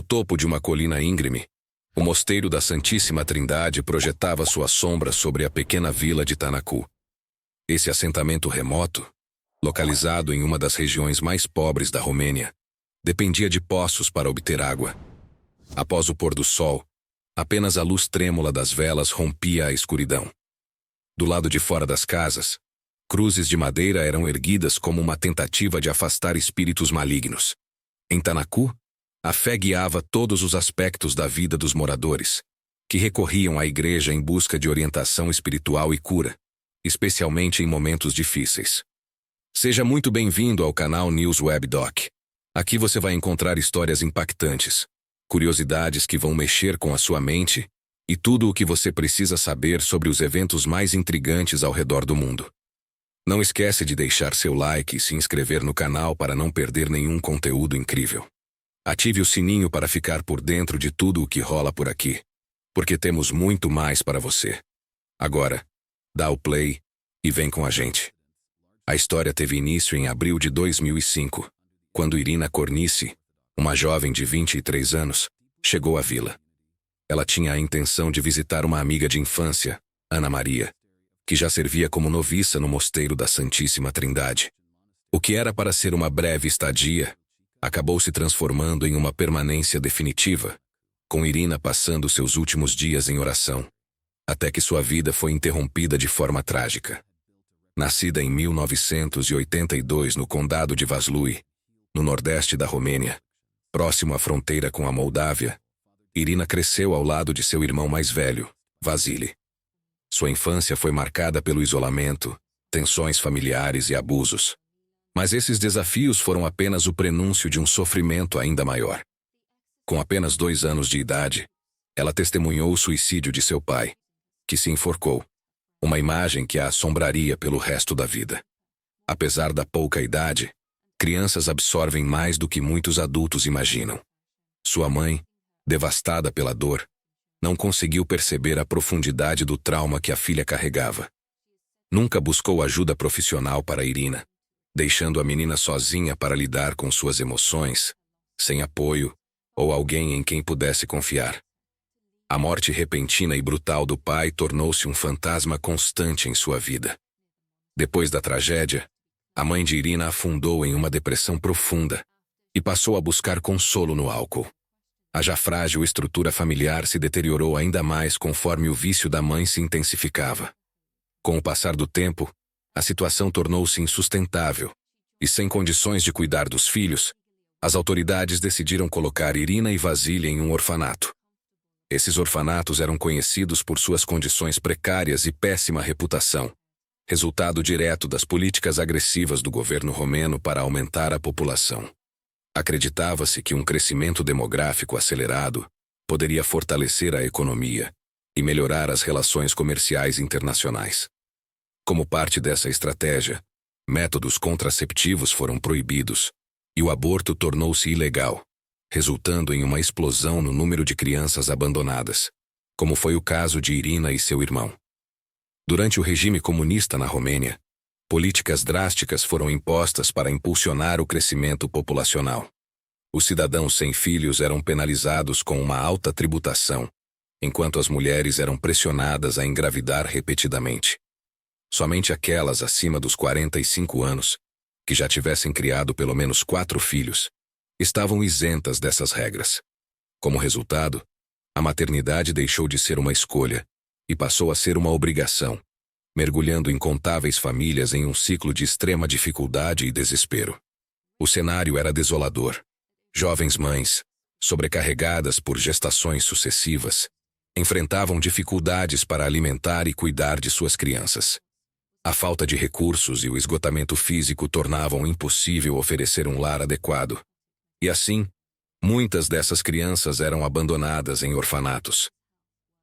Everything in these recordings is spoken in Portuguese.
topo de uma colina íngreme, o mosteiro da Santíssima Trindade projetava sua sombra sobre a pequena vila de Tanacu. Esse assentamento remoto, localizado em uma das regiões mais pobres da Romênia, dependia de poços para obter água. Após o pôr do sol, apenas a luz trêmula das velas rompia a escuridão. Do lado de fora das casas, cruzes de madeira eram erguidas como uma tentativa de afastar espíritos malignos. Em Tanacu, a fé guiava todos os aspectos da vida dos moradores, que recorriam à igreja em busca de orientação espiritual e cura, especialmente em momentos difíceis. Seja muito bem-vindo ao canal News Web Doc. Aqui você vai encontrar histórias impactantes, curiosidades que vão mexer com a sua mente e tudo o que você precisa saber sobre os eventos mais intrigantes ao redor do mundo. Não esquece de deixar seu like e se inscrever no canal para não perder nenhum conteúdo incrível. Ative o sininho para ficar por dentro de tudo o que rola por aqui, porque temos muito mais para você. Agora, dá o play e vem com a gente. A história teve início em abril de 2005, quando Irina Cornice, uma jovem de 23 anos, chegou à vila. Ela tinha a intenção de visitar uma amiga de infância, Ana Maria, que já servia como noviça no mosteiro da Santíssima Trindade. O que era para ser uma breve estadia, acabou se transformando em uma permanência definitiva, com Irina passando seus últimos dias em oração, até que sua vida foi interrompida de forma trágica. Nascida em 1982 no condado de Vaslui, no nordeste da Romênia, próximo à fronteira com a Moldávia, Irina cresceu ao lado de seu irmão mais velho, Vasily. Sua infância foi marcada pelo isolamento, tensões familiares e abusos. Mas esses desafios foram apenas o prenúncio de um sofrimento ainda maior. Com apenas 2 anos de idade, ela testemunhou o suicídio de seu pai, que se enforcou, uma imagem que a assombraria pelo resto da vida. Apesar da pouca idade, crianças absorvem mais do que muitos adultos imaginam. Sua mãe, devastada pela dor, não conseguiu perceber a profundidade do trauma que a filha carregava. Nunca buscou ajuda profissional para Irina, deixando a menina sozinha para lidar com suas emoções, sem apoio ou alguém em quem pudesse confiar. A morte repentina e brutal do pai tornou-se um fantasma constante em sua vida. Depois da tragédia, a mãe de Irina afundou em uma depressão profunda e passou a buscar consolo no álcool. A já frágil estrutura familiar se deteriorou ainda mais conforme o vício da mãe se intensificava. Com o passar do tempo, a situação tornou-se insustentável, e sem condições de cuidar dos filhos, as autoridades decidiram colocar Irina e Vasily em um orfanato. Esses orfanatos eram conhecidos por suas condições precárias e péssima reputação, resultado direto das políticas agressivas do governo romeno para aumentar a população. Acreditava-se que um crescimento demográfico acelerado poderia fortalecer a economia e melhorar as relações comerciais internacionais. Como parte dessa estratégia, métodos contraceptivos foram proibidos e o aborto tornou-se ilegal, resultando em uma explosão no número de crianças abandonadas, como foi o caso de Irina e seu irmão. Durante o regime comunista na Romênia, políticas drásticas foram impostas para impulsionar o crescimento populacional. Os cidadãos sem filhos eram penalizados com uma alta tributação, enquanto as mulheres eram pressionadas a engravidar repetidamente. Somente aquelas acima dos 45 anos, que já tivessem criado pelo menos 4 filhos, estavam isentas dessas regras. Como resultado, a maternidade deixou de ser uma escolha e passou a ser uma obrigação, mergulhando incontáveis famílias em um ciclo de extrema dificuldade e desespero. O cenário era desolador. Jovens mães, sobrecarregadas por gestações sucessivas, enfrentavam dificuldades para alimentar e cuidar de suas crianças. A falta de recursos e o esgotamento físico tornavam impossível oferecer um lar adequado. E assim, muitas dessas crianças eram abandonadas em orfanatos.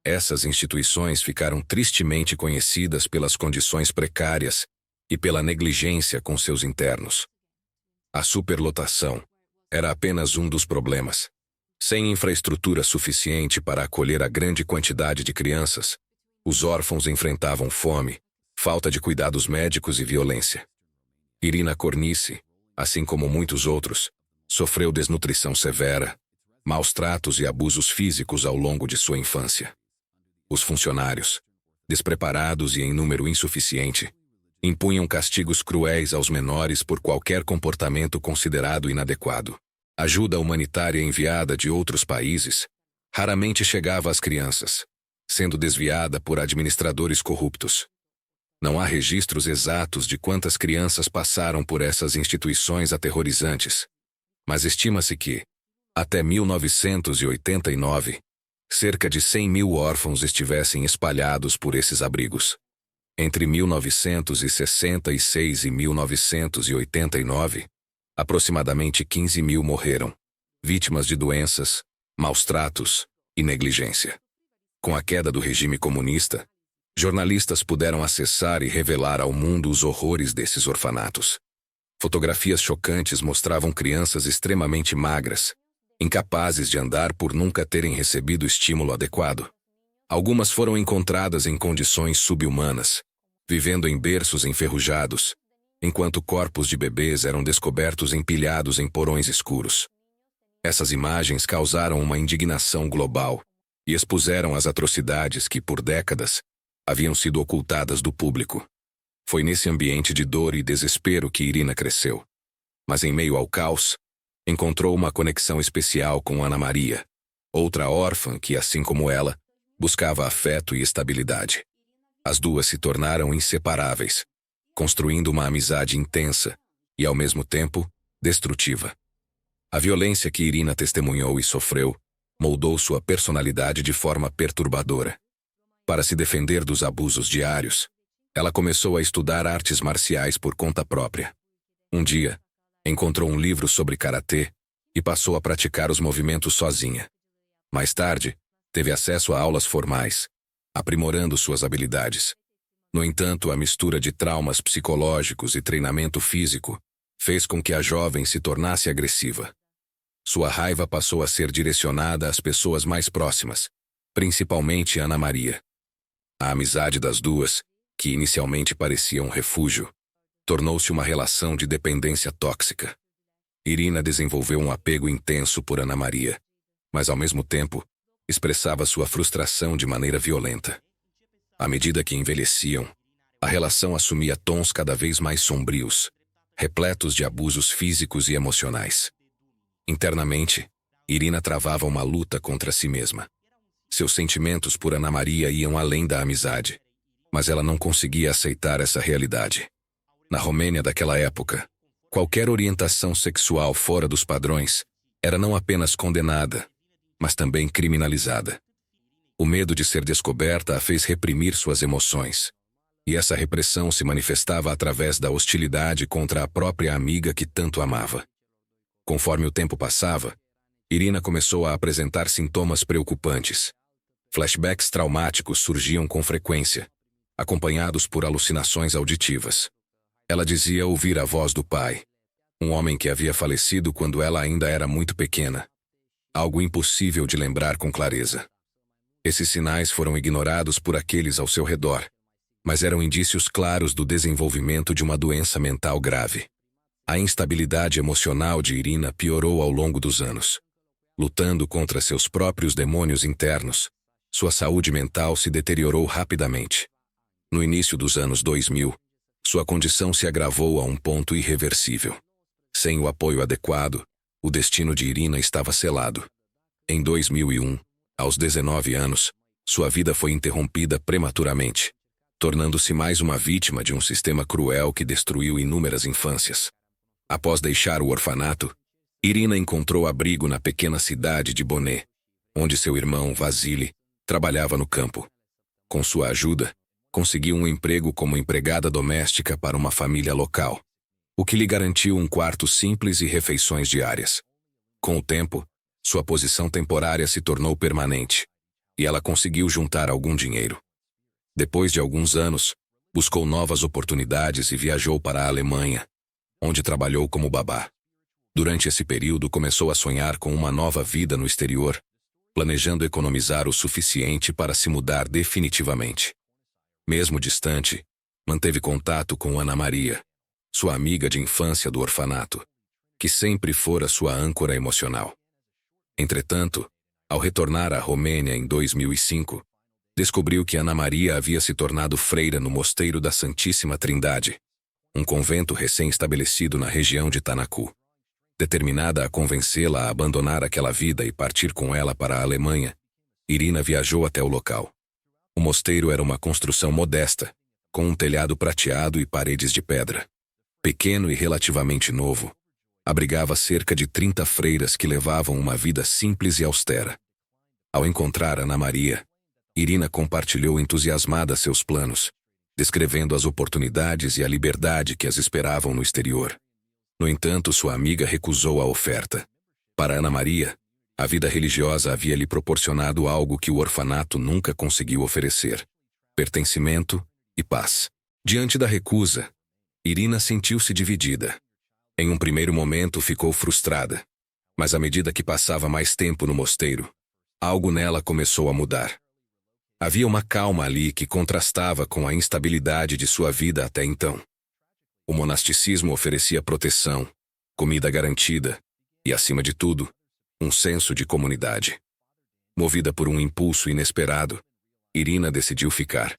Essas instituições ficaram tristemente conhecidas pelas condições precárias e pela negligência com seus internos. A superlotação era apenas um dos problemas. Sem infraestrutura suficiente para acolher a grande quantidade de crianças, os órfãos enfrentavam fome, falta de cuidados médicos e violência. Irina Cornice, assim como muitos outros, sofreu desnutrição severa, maus tratos e abusos físicos ao longo de sua infância. Os funcionários, despreparados e em número insuficiente, impunham castigos cruéis aos menores por qualquer comportamento considerado inadequado. Ajuda humanitária enviada de outros países raramente chegava às crianças, sendo desviada por administradores corruptos. Não há registros exatos de quantas crianças passaram por essas instituições aterrorizantes, mas estima-se que, até 1989, cerca de 100.000 órfãos estivessem espalhados por esses abrigos. Entre 1966 e 1989, aproximadamente 15.000 morreram, vítimas de doenças, maus tratos e negligência. Com a queda do regime comunista, jornalistas puderam acessar e revelar ao mundo os horrores desses orfanatos. Fotografias chocantes mostravam crianças extremamente magras, incapazes de andar por nunca terem recebido estímulo adequado. Algumas foram encontradas em condições subhumanas, vivendo em berços enferrujados, enquanto corpos de bebês eram descobertos empilhados em porões escuros. Essas imagens causaram uma indignação global e expuseram as atrocidades que, por décadas, haviam sido ocultadas do público. Foi nesse ambiente de dor e desespero que Irina cresceu. Mas em meio ao caos, encontrou uma conexão especial com Ana Maria, outra órfã que, assim como ela, buscava afeto e estabilidade. As duas se tornaram inseparáveis, construindo uma amizade intensa e, ao mesmo tempo, destrutiva. A violência que Irina testemunhou e sofreu moldou sua personalidade de forma perturbadora. Para se defender dos abusos diários, ela começou a estudar artes marciais por conta própria. Um dia, encontrou um livro sobre karatê e passou a praticar os movimentos sozinha. Mais tarde, teve acesso a aulas formais, aprimorando suas habilidades. No entanto, a mistura de traumas psicológicos e treinamento físico fez com que a jovem se tornasse agressiva. Sua raiva passou a ser direcionada às pessoas mais próximas, principalmente Ana Maria. A amizade das duas, que inicialmente parecia um refúgio, tornou-se uma relação de dependência tóxica. Irina desenvolveu um apego intenso por Ana Maria, mas ao mesmo tempo, expressava sua frustração de maneira violenta. À medida que envelheciam, a relação assumia tons cada vez mais sombrios, repletos de abusos físicos e emocionais. Internamente, Irina travava uma luta contra si mesma. Seus sentimentos por Ana Maria iam além da amizade, mas ela não conseguia aceitar essa realidade. Na Romênia daquela época, qualquer orientação sexual fora dos padrões era não apenas condenada, mas também criminalizada. O medo de ser descoberta a fez reprimir suas emoções, e essa repressão se manifestava através da hostilidade contra a própria amiga que tanto amava. Conforme o tempo passava, Irina começou a apresentar sintomas preocupantes. Flashbacks traumáticos surgiam com frequência, acompanhados por alucinações auditivas. Ela dizia ouvir a voz do pai, um homem que havia falecido quando ela ainda era muito pequena. Algo impossível de lembrar com clareza. Esses sinais foram ignorados por aqueles ao seu redor, mas eram indícios claros do desenvolvimento de uma doença mental grave. A instabilidade emocional de Irina piorou ao longo dos anos. Lutando contra seus próprios demônios internos, sua saúde mental se deteriorou rapidamente. No início dos anos 2000, sua condição se agravou a um ponto irreversível. Sem o apoio adequado, o destino de Irina estava selado. Em 2001, aos 19 anos, sua vida foi interrompida prematuramente, tornando-se mais uma vítima de um sistema cruel que destruiu inúmeras infâncias. Após deixar o orfanato, Irina encontrou abrigo na pequena cidade de Boné, onde seu irmão, Vasily, trabalhava no campo. Com sua ajuda, conseguiu um emprego como empregada doméstica para uma família local, o que lhe garantiu um quarto simples e refeições diárias. Com o tempo, sua posição temporária se tornou permanente, e ela conseguiu juntar algum dinheiro. Depois de alguns anos, buscou novas oportunidades e viajou para a Alemanha, onde trabalhou como babá. Durante esse período começou a sonhar com uma nova vida no exterior, planejando economizar o suficiente para se mudar definitivamente. Mesmo distante, manteve contato com Ana Maria, sua amiga de infância do orfanato, que sempre fora sua âncora emocional. Entretanto, ao retornar à Romênia em 2005, descobriu que Ana Maria havia se tornado freira no Mosteiro da Santíssima Trindade, um convento recém-estabelecido na região de Tanacu. Determinada a convencê-la a abandonar aquela vida e partir com ela para a Alemanha, Irina viajou até o local. O mosteiro era uma construção modesta, com um telhado prateado e paredes de pedra. Pequeno e relativamente novo, abrigava cerca de 30 freiras que levavam uma vida simples e austera. Ao encontrar Ana Maria, Irina compartilhou entusiasmada seus planos, descrevendo as oportunidades e a liberdade que as esperavam no exterior. No entanto, sua amiga recusou a oferta. Para Ana Maria, a vida religiosa havia lhe proporcionado algo que o orfanato nunca conseguiu oferecer: pertencimento e paz. Diante da recusa, Irina sentiu-se dividida. Em um primeiro momento ficou frustrada, mas à medida que passava mais tempo no mosteiro, algo nela começou a mudar. Havia uma calma ali que contrastava com a instabilidade de sua vida até então. O monasticismo oferecia proteção, comida garantida e, acima de tudo, um senso de comunidade. Movida por um impulso inesperado, Irina decidiu ficar.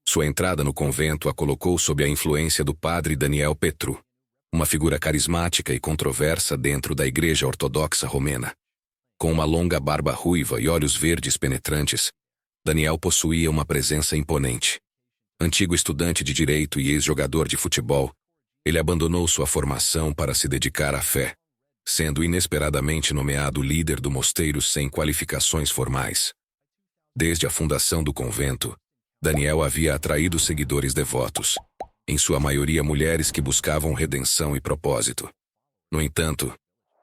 Sua entrada no convento a colocou sob a influência do padre Daniel Petru, uma figura carismática e controversa dentro da Igreja Ortodoxa Romena. Com uma longa barba ruiva e olhos verdes penetrantes, Daniel possuía uma presença imponente. Antigo estudante de direito e ex-jogador de futebol, ele abandonou sua formação para se dedicar à fé, sendo inesperadamente nomeado líder do mosteiro sem qualificações formais. Desde a fundação do convento, Daniel havia atraído seguidores devotos, em sua maioria mulheres que buscavam redenção e propósito. No entanto,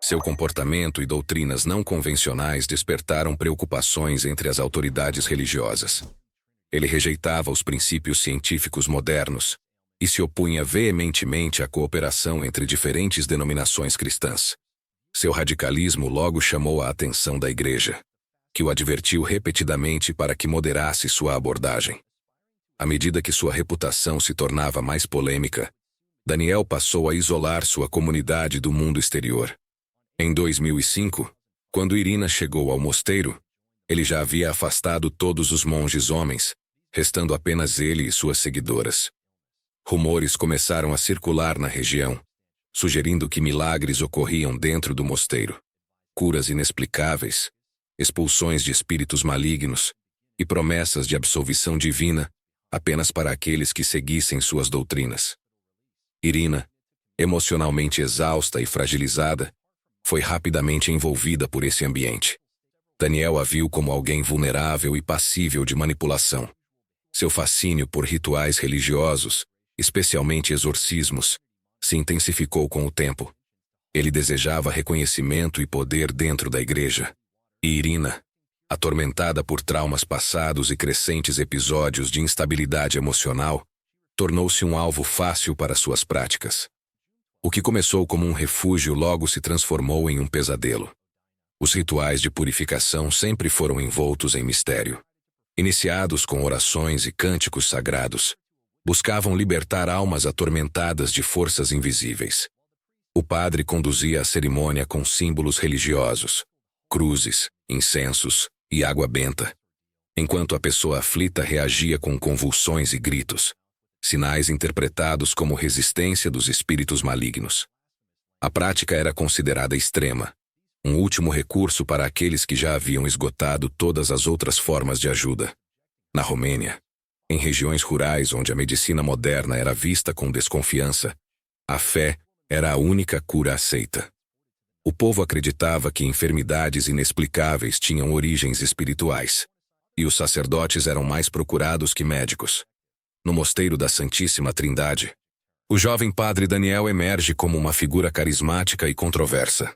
seu comportamento e doutrinas não convencionais despertaram preocupações entre as autoridades religiosas. Ele rejeitava os princípios científicos modernos e se opunha veementemente à cooperação entre diferentes denominações cristãs. Seu radicalismo logo chamou a atenção da Igreja, que o advertiu repetidamente para que moderasse sua abordagem. À medida que sua reputação se tornava mais polêmica, Daniel passou a isolar sua comunidade do mundo exterior. Em 2005, quando Irina chegou ao mosteiro, ele já havia afastado todos os monges homens, restando apenas ele e suas seguidoras. Rumores começaram a circular na região, sugerindo que milagres ocorriam dentro do mosteiro. Curas inexplicáveis, expulsões de espíritos malignos e promessas de absolvição divina apenas para aqueles que seguissem suas doutrinas. Irina, emocionalmente exausta e fragilizada, foi rapidamente envolvida por esse ambiente. Daniel a viu como alguém vulnerável e passível de manipulação. Seu fascínio por rituais religiosos, especialmente exorcismos, se intensificou com o tempo. Ele desejava reconhecimento e poder dentro da igreja. E Irina, atormentada por traumas passados e crescentes episódios de instabilidade emocional, tornou-se um alvo fácil para suas práticas. O que começou como um refúgio logo se transformou em um pesadelo. Os rituais de purificação sempre foram envoltos em mistério. Iniciados com orações e cânticos sagrados, buscavam libertar almas atormentadas de forças invisíveis. O padre conduzia a cerimônia com símbolos religiosos, cruzes, incensos e água benta, enquanto a pessoa aflita reagia com convulsões e gritos, sinais interpretados como resistência dos espíritos malignos. A prática era considerada extrema, um último recurso para aqueles que já haviam esgotado todas as outras formas de ajuda. Na Romênia, em regiões rurais onde a medicina moderna era vista com desconfiança, a fé era a única cura aceita. O povo acreditava que enfermidades inexplicáveis tinham origens espirituais, e os sacerdotes eram mais procurados que médicos. No Mosteiro da Santíssima Trindade, o jovem padre Daniel emerge como uma figura carismática e controversa.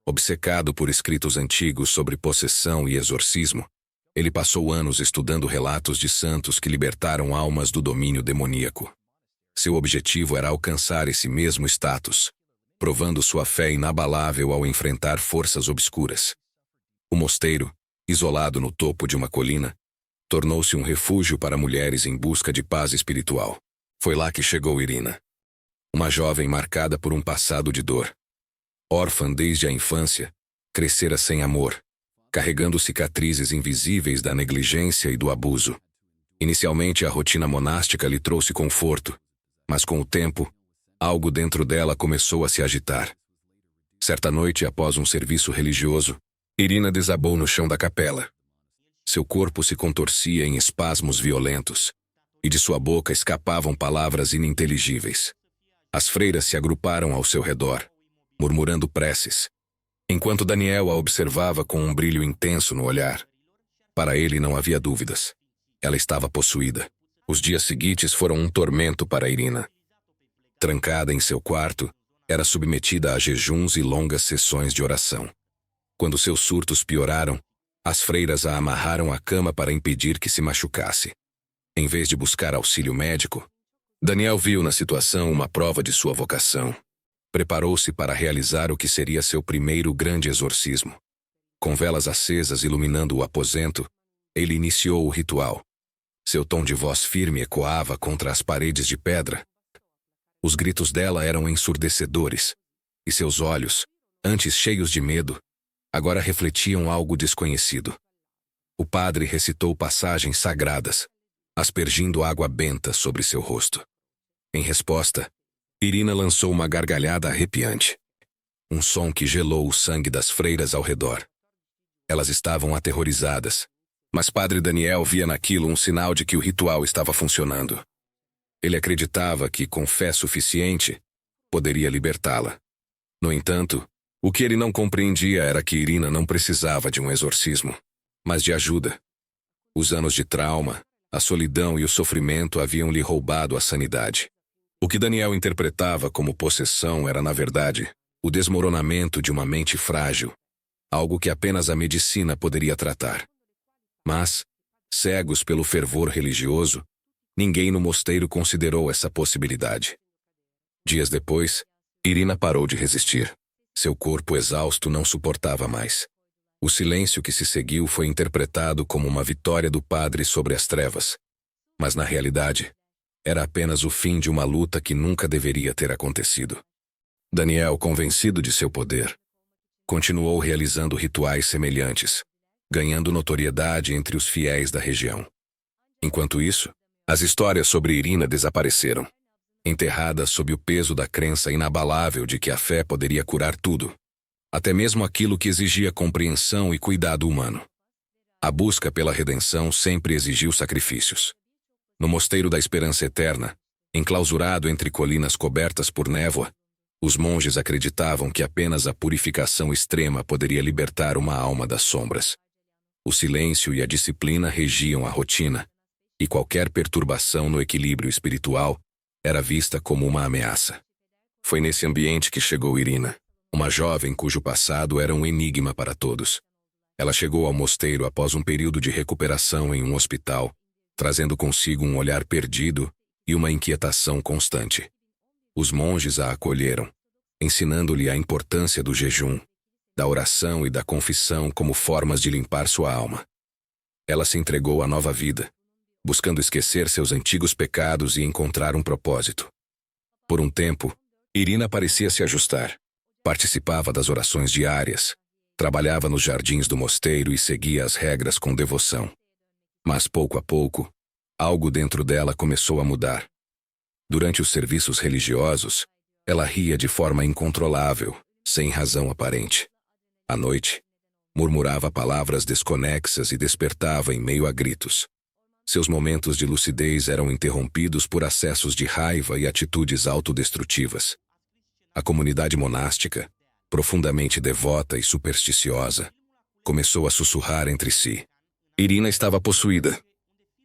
Obcecado por escritos antigos sobre possessão e exorcismo, ele passou anos estudando relatos de santos que libertaram almas do domínio demoníaco. Seu objetivo era alcançar esse mesmo status, provando sua fé inabalável ao enfrentar forças obscuras. O mosteiro, isolado no topo de uma colina, tornou-se um refúgio para mulheres em busca de paz espiritual. Foi lá que chegou Irina. Uma jovem marcada por um passado de dor. Órfã desde a infância, Crescera sem amor, carregando cicatrizes invisíveis da negligência e do abuso. Inicialmente, a rotina monástica lhe trouxe conforto, mas com o tempo, algo dentro dela começou a se agitar. Certa noite, após um serviço religioso, Irina desabou no chão da capela. Seu corpo se contorcia em espasmos violentos, e de sua boca escapavam palavras ininteligíveis. As freiras se agruparam ao seu redor, murmurando preces, enquanto Daniel a observava com um brilho intenso no olhar. Para ele não havia dúvidas. Ela estava possuída. Os dias seguintes foram um tormento para Irina. Trancada em seu quarto, era submetida a jejuns e longas sessões de oração. Quando seus surtos pioraram, as freiras a amarraram à cama para impedir que se machucasse. Em vez de buscar auxílio médico, Daniel viu na situação uma prova de sua vocação. Preparou-se para realizar o que seria seu primeiro grande exorcismo. Com velas acesas iluminando o aposento, ele iniciou o ritual. Seu tom de voz firme ecoava contra as paredes de pedra. Os gritos dela eram ensurdecedores, e seus olhos, antes cheios de medo, agora refletiam algo desconhecido. O padre recitou passagens sagradas, aspergindo água benta sobre seu rosto. Em resposta, Irina lançou uma gargalhada arrepiante. Um som que gelou o sangue das freiras ao redor. Elas estavam aterrorizadas, mas Padre Daniel via naquilo um sinal de que o ritual estava funcionando. Ele acreditava que, com fé suficiente, poderia libertá-la. No entanto, o que ele não compreendia era que Irina não precisava de um exorcismo, mas de ajuda. Os anos de trauma, a solidão e o sofrimento haviam lhe roubado a sanidade. O que Daniel interpretava como possessão era, na verdade, o desmoronamento de uma mente frágil, algo que apenas a medicina poderia tratar. Mas, cegos pelo fervor religioso, ninguém no mosteiro considerou essa possibilidade. Dias depois, Irina parou de resistir. Seu corpo exausto não suportava mais. O silêncio que se seguiu foi interpretado como uma vitória do padre sobre as trevas. Mas, na realidade, era apenas o fim de uma luta que nunca deveria ter acontecido. Daniel, convencido de seu poder, continuou realizando rituais semelhantes, ganhando notoriedade entre os fiéis da região. Enquanto isso, as histórias sobre Irina desapareceram, enterradas sob o peso da crença inabalável de que a fé poderia curar tudo, até mesmo aquilo que exigia compreensão e cuidado humano. A busca pela redenção sempre exigiu sacrifícios. No Mosteiro da Esperança Eterna, enclausurado entre colinas cobertas por névoa, os monges acreditavam que apenas a purificação extrema poderia libertar uma alma das sombras. O silêncio e a disciplina regiam a rotina, e qualquer perturbação no equilíbrio espiritual era vista como uma ameaça. Foi nesse ambiente que chegou Irina, uma jovem cujo passado era um enigma para todos. Ela chegou ao mosteiro após um período de recuperação em um hospital, trazendo consigo um olhar perdido e uma inquietação constante. Os monges a acolheram, ensinando-lhe a importância do jejum, da oração e da confissão como formas de limpar sua alma. Ela se entregou à nova vida, buscando esquecer seus antigos pecados e encontrar um propósito. Por um tempo, Irina parecia se ajustar. Participava das orações diárias, trabalhava nos jardins do mosteiro e seguia as regras com devoção. Mas pouco a pouco, algo dentro dela começou a mudar. Durante os serviços religiosos, ela ria de forma incontrolável, sem razão aparente. À noite, murmurava palavras desconexas e despertava em meio a gritos. Seus momentos de lucidez eram interrompidos por acessos de raiva e atitudes autodestrutivas. A comunidade monástica, profundamente devota e supersticiosa, começou a sussurrar entre si. Irina estava possuída.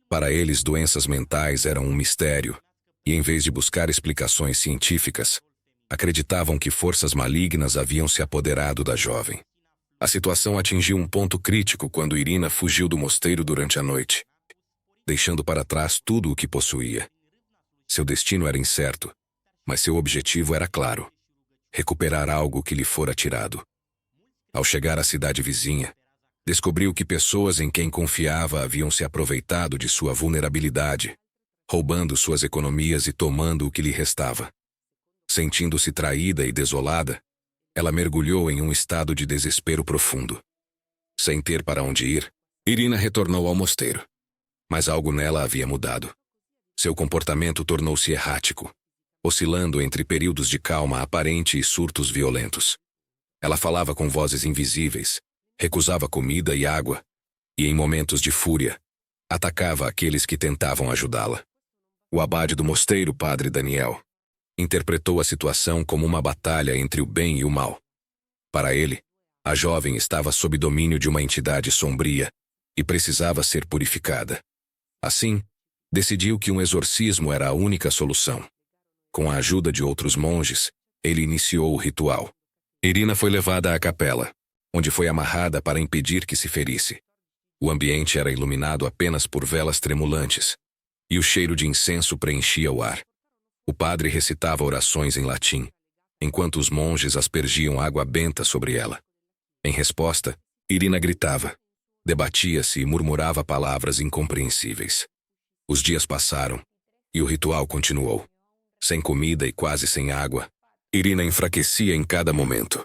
Para eles, doenças mentais eram um mistério, e em vez de buscar explicações científicas, acreditavam que forças malignas haviam se apoderado da jovem. A situação atingiu um ponto crítico quando Irina fugiu do mosteiro durante a noite, deixando para trás tudo o que possuía. Seu destino era incerto, mas seu objetivo era claro: recuperar algo que lhe fora tirado. Ao chegar à cidade vizinha, descobriu que pessoas em quem confiava haviam se aproveitado de sua vulnerabilidade, roubando suas economias e tomando o que lhe restava. Sentindo-se traída e desolada, ela mergulhou em um estado de desespero profundo. Sem ter para onde ir, Irina retornou ao mosteiro. Mas algo nela havia mudado. Seu comportamento tornou-se errático, oscilando entre períodos de calma aparente e surtos violentos. Ela falava com vozes invisíveis, recusava comida e água, e em momentos de fúria, atacava aqueles que tentavam ajudá-la. O abade do mosteiro, Padre Daniel, interpretou a situação como uma batalha entre o bem e o mal. Para ele, a jovem estava sob domínio de uma entidade sombria e precisava ser purificada. Assim, decidiu que um exorcismo era a única solução. Com a ajuda de outros monges, ele iniciou o ritual. Irina foi levada à capela, onde foi amarrada para impedir que se ferisse. O ambiente era iluminado apenas por velas tremulantes, e o cheiro de incenso preenchia o ar. O padre recitava orações em latim, enquanto os monges aspergiam água benta sobre ela. Em resposta, Irina gritava, debatia-se e murmurava palavras incompreensíveis. Os dias passaram, e o ritual continuou. Sem comida e quase sem água, Irina enfraquecia em cada momento.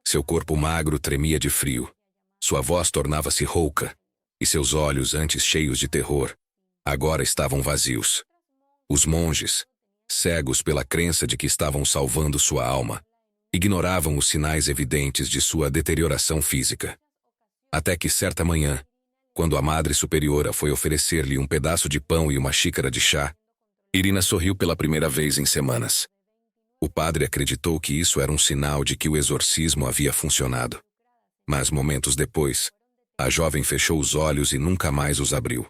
Seu corpo magro tremia de frio, sua voz tornava-se rouca, e seus olhos, antes cheios de terror, agora estavam vazios. Os monges, cegos pela crença de que estavam salvando sua alma, ignoravam os sinais evidentes de sua deterioração física. Até que certa manhã, quando a Madre Superiora foi oferecer-lhe um pedaço de pão e uma xícara de chá, Irina sorriu pela primeira vez em semanas. O padre acreditou que isso era um sinal de que o exorcismo havia funcionado. Mas momentos depois, a jovem fechou os olhos e nunca mais os abriu.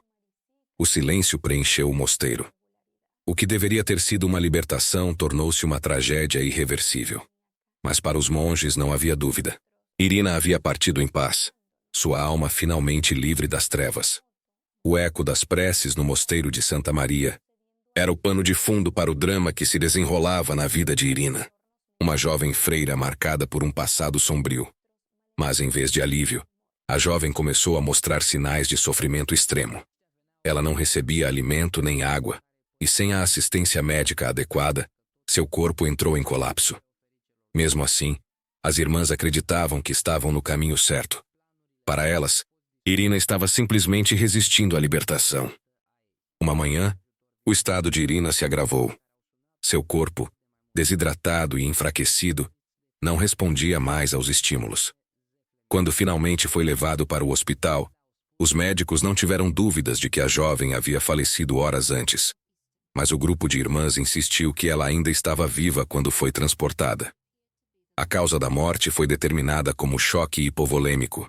O silêncio preencheu o mosteiro. O que deveria ter sido uma libertação tornou-se uma tragédia irreversível. Mas para os monges não havia dúvida. Irina havia partido em paz, sua alma finalmente livre das trevas. O eco das preces no mosteiro de Santa Maria era o pano de fundo para o drama que se desenrolava na vida de Irina, uma jovem freira marcada por um passado sombrio. Mas em vez de alívio, a jovem começou a mostrar sinais de sofrimento extremo. Ela não recebia alimento nem água, e sem a assistência médica adequada, seu corpo entrou em colapso. Mesmo assim, as irmãs acreditavam que estavam no caminho certo. Para elas, Irina estava simplesmente resistindo à libertação. Uma manhã, o estado de Irina se agravou. Seu corpo, desidratado e enfraquecido, não respondia mais aos estímulos. Quando finalmente foi levado para o hospital, os médicos não tiveram dúvidas de que a jovem havia falecido horas antes. Mas o grupo de irmãs insistiu que ela ainda estava viva quando foi transportada. A causa da morte foi determinada como choque hipovolêmico,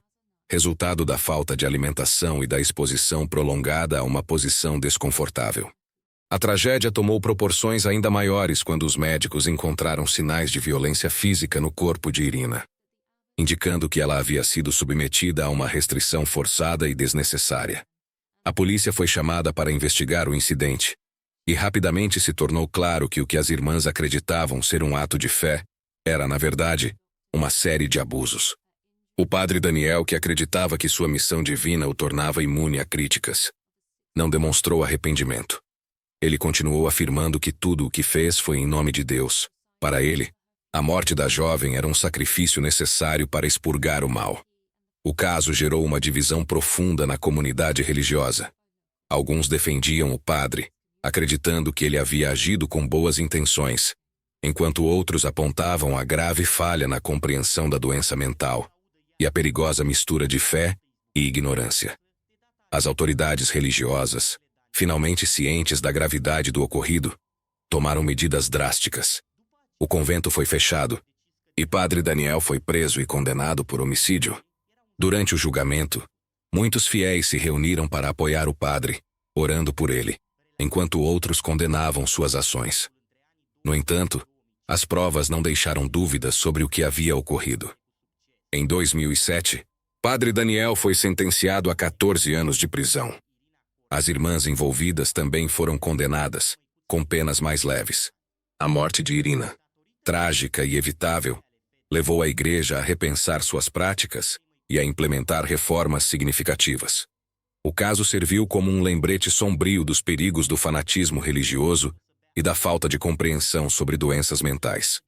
resultado da falta de alimentação e da exposição prolongada a uma posição desconfortável. A tragédia tomou proporções ainda maiores quando os médicos encontraram sinais de violência física no corpo de Irina, indicando que ela havia sido submetida a uma restrição forçada e desnecessária. A polícia foi chamada para investigar o incidente, e rapidamente se tornou claro que o que as irmãs acreditavam ser um ato de fé era, na verdade, uma série de abusos. O padre Daniel, que acreditava que sua missão divina o tornava imune a críticas, não demonstrou arrependimento. Ele continuou afirmando que tudo o que fez foi em nome de Deus. Para ele, a morte da jovem era um sacrifício necessário para expurgar o mal. O caso gerou uma divisão profunda na comunidade religiosa. Alguns defendiam o padre, acreditando que ele havia agido com boas intenções, enquanto outros apontavam a grave falha na compreensão da doença mental e a perigosa mistura de fé e ignorância. As autoridades religiosas, finalmente cientes da gravidade do ocorrido, tomaram medidas drásticas. O convento foi fechado, e Padre Daniel foi preso e condenado por homicídio. Durante o julgamento, muitos fiéis se reuniram para apoiar o padre, orando por ele, enquanto outros condenavam suas ações. No entanto, as provas não deixaram dúvidas sobre o que havia ocorrido. Em 2007, Padre Daniel foi sentenciado a 14 anos de prisão. As irmãs envolvidas também foram condenadas, com penas mais leves. A morte de Irina, trágica e evitável, levou a Igreja a repensar suas práticas e a implementar reformas significativas. O caso serviu como um lembrete sombrio dos perigos do fanatismo religioso e da falta de compreensão sobre doenças mentais.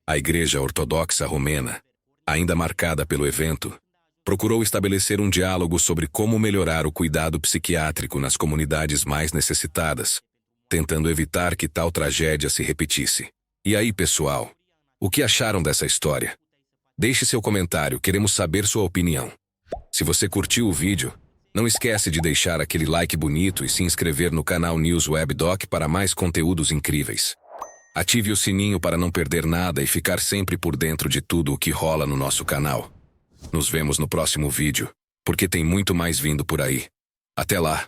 A Igreja Ortodoxa Romena, ainda marcada pelo evento, procurou estabelecer um diálogo sobre como melhorar o cuidado psiquiátrico nas comunidades mais necessitadas, tentando evitar que tal tragédia se repetisse. E aí, pessoal? O que acharam dessa história? Deixe seu comentário, queremos saber sua opinião. Se você curtiu o vídeo, não esquece de deixar aquele like bonito e se inscrever no canal News Web Doc para mais conteúdos incríveis. Ative o sininho para não perder nada e ficar sempre por dentro de tudo o que rola no nosso canal. Nos vemos no próximo vídeo, porque tem muito mais vindo por aí. Até lá!